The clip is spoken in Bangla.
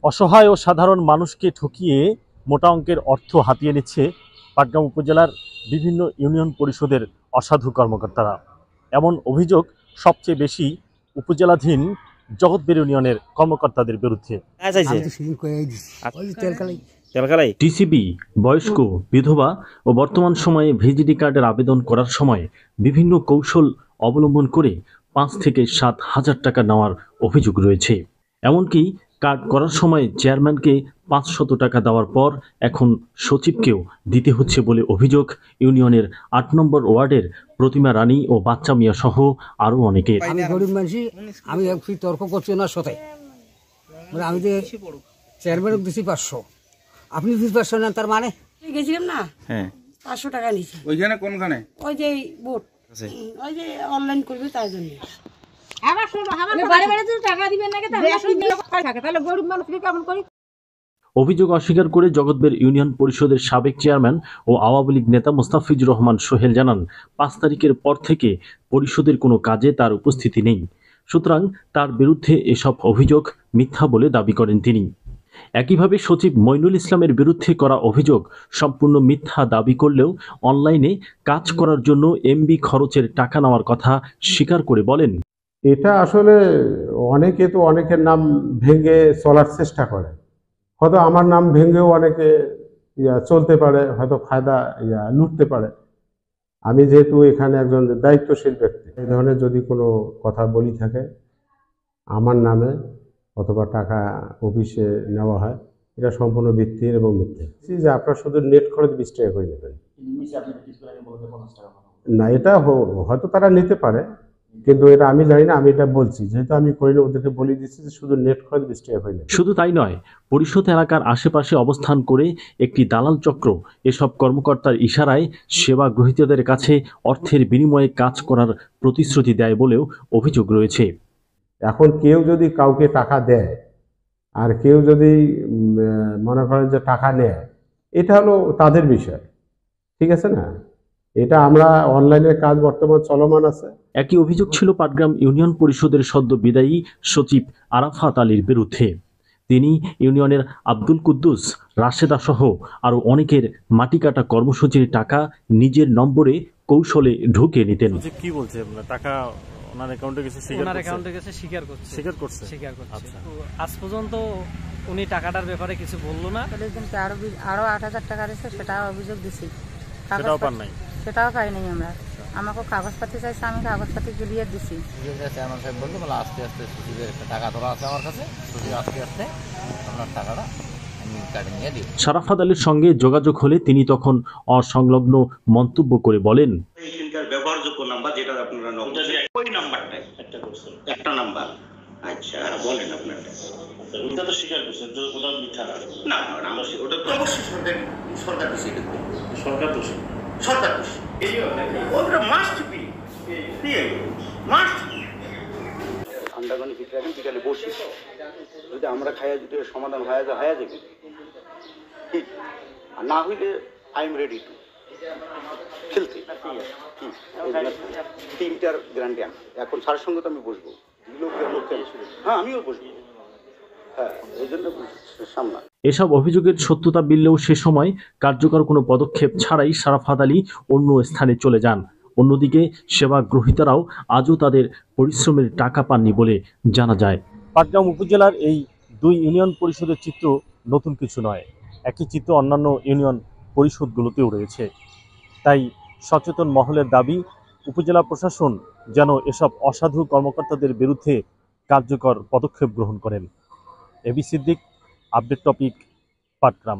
অসহায় ও সাধারণ মানুষকে ঠকিয়ে মোটা অঙ্কের অর্থ হাতিয়ে নিচ্ছে পাটগ্রাম উপজেলার বিভিন্ন ইউনিয়ন পরিষদের অসাধু কর্মকর্তারা। এমন অভিযোগ সবচেয়ে বেশি উপজেলাধীন জগৎবেড় ইউনিয়নের কর্মকর্তাদের বিরুদ্ধে। টিসিবি বয়স্ক, বিধবা ও বর্তমান সময়ে ভিজিডি কার্ডের আবেদন করার সময় বিভিন্ন কৌশল অবলম্বন করে 5 থেকে 7,000 টাকা নেওয়ার অভিযোগ রয়েছে। এমনকি কার্ড করার সময় চেয়ারম্যানকে 500 টাকা দেওয়ার পর এখন সচিবকেও দিতে হচ্ছে বলে অভিযোগ ইউনিয়নের 8 নম্বর ওয়ার্ডের প্রতিমা রানী ও বাচ্চা মিয়া সহ আরো অনেকের। আমি গরিব মানুষ, আমি তর্ক করছি ওনার সাথে। আমি যে চেয়ারম্যান দিচ্ছি 500, আপনি 500 নেন, তার মানে গেছিলাম না। হ্যাঁ, 500 টাকা নিয়েছি। ওইখানে কোনখানে? ওই যে বোট, ওই যে অনলাইন করবে তার জন্য। অভিযোগ অস্বীকার করে জগৎবেড় ইউনিয়ন পরিষদের সাবেক চেয়ারম্যান ও আওয়ামী লীগ নেতা মোস্তাফিজুর রহমান সোহেল জানান, 5 তারিখের পর থেকে পরিষদের কোনো কাজে তার উপস্থিতি নেই। সুতরাং তার বিরুদ্ধে এসব অভিযোগ মিথ্যা বলে দাবি করেন তিনি। একইভাবে সচিব মইনুল ইসলামের বিরুদ্ধে করা অভিযোগ সম্পূর্ণ মিথ্যা দাবি করলেও অনলাইনে কাজ করার জন্য এমবি খরচের টাকা নেওয়ার কথা স্বীকার করে বলেন, এটা আসলে অনেকে তো অনেকের নাম ভেঙে চলার চেষ্টা করে। হয়তো আমার নাম ভেঙেও অনেকে চলতে পারে, হয়তো ফায়দা লুটতে পারে। আমি যেহেতু এখানে একজন দায়িত্বশীল ব্যক্তি, এই ধরনের যদি কোনো কথা বলি থাকে আমার নামে অথবা টাকা অফিসে নেওয়া হয়, এটা সম্পূর্ণ ভিত্তিহীন এবং মিথ্যে। যে আপনার শুধু নেট খরচ 20 টাকা করে নেবেন না, এটা হয়তো তারা নিতে পারে, কিন্তু এটা আমি জানি না। আমি এটা বলছি যেহেতু আমি করিনি, ওদেরকে বলে দিচ্ছি যে শুধু নেট খরচ 20 টাকা করে নেবেন। শুধু তাই নয়, পরিষদ এলাকার আশেপাশে অবস্থান করে একটি দালাল চক্র এসব কর্মকর্তার ইশারায় সেবা গ্রহীতাদের কাছে অর্থের বিনিময়ে কাজ করার প্রতিশ্রুতি দেয় বলেও অভিযোগ রয়েছে। এখন কেউ যদি কাউকে টাকা দেয় আর কেউ যদি মনে করেন যে টাকা নেয়, এটা হলো তাদের বিষয়, ঠিক আছে না? এটা আমরা অনলাইনের কাজ বর্তমান চলমান আছে। একই অভিযোগ ছিল পাটগ্রাম ইউনিয়ন পরিষদের সদ্য বিদায়ী সচিব আরাফাত আলীর বিরুদ্ধে। তিনি ইউনিয়নের আব্দুল কুদ্দুস, রাশেদা সহ আরো অনেকের মাটি কাটা কর্মসূচির টাকা নিজের নম্বরে কৌশলে ঢুকে নিতেন। কি বলছে টাকা ওনার অ্যাকাউন্টে গেছে? ওনার অ্যাকাউন্টে গেছে, স্বীকার করছে। আচ্ছা, আজ পর্যন্ত উনি টাকাটার ব্যাপারে কিছু বললো না। আরো 8,000 টাকা দিয়েছে, সেটা অভিযোগ দিছি। সেটাও পান নাই? সেটাও পাই নাই আমরা। আমাকে কাগজপাতি চাইছে, আমি কাগজপাতি ক্লিয়ার দিছি। চেয়ারম্যান সাহেব বলতে বলে আস্তে আস্তে সচিবের একটা টাকা ধরা আছে আমার কাছে, সচিব আস্তে আস্তে আপনার টাকাটা আমি কাটে নিয়ে দিই। শরাফত আলীর সঙ্গে যোগাযোগ হলে তিনি তখন অসংলগ্ন মন্তব্য করে বলেন, এখানকার ব্যবহারযোগ্য নাম্বার যেটা আপনারা ওই নাম্বারটাই একটা নাম্বার। আচ্ছা, বলেন আপনারটা। ওটা তো স্বীকার করছেন, ওটা মিথ্যা না? না, ওটা তো অবশ্যই সরকার দোষী। সরকার দোষী, সরকার দোষী। ওটা must be, must be. Underground ভিতরে এখন বিকালে বসি, যদি আমরা খাইয়া যদি সমাধান হয়ে যাবে ঠিক, আর না হইলে আই এম রেডি টু খেলতে। 3টার গ্যারান্টি আমি এখন স্যারের সঙ্গে তো আমি বসবো, হ্যাঁ আমিও বসবো, হ্যাঁ এই জন্য সামনা। এসব অভিযোগের সত্যতা মিললেও সে সময় কার্যকর কোনো পদক্ষেপ ছাড়াই শরাফত আলী অন্য স্থানে চলে যান। অন্যদিকে সেবা গ্রহীতারাও আজও তাদের পরিশ্রমের টাকা পাননি বলে জানা যায়। পাটগ্রাম উপজেলার এই 2 ইউনিয়ন পরিষদের চিত্র নতুন কিছু নয়, একই চিত্র অন্যান্য ইউনিয়ন পরিষদগুলোতেও রয়েছে। তাই সচেতন মহলের দাবি, উপজেলা প্রশাসন যেন এসব অসাধু কর্মকর্তাদের বিরুদ্ধে কার্যকর পদক্ষেপ গ্রহণ করেন। AB Siddique, update topic, Patgram.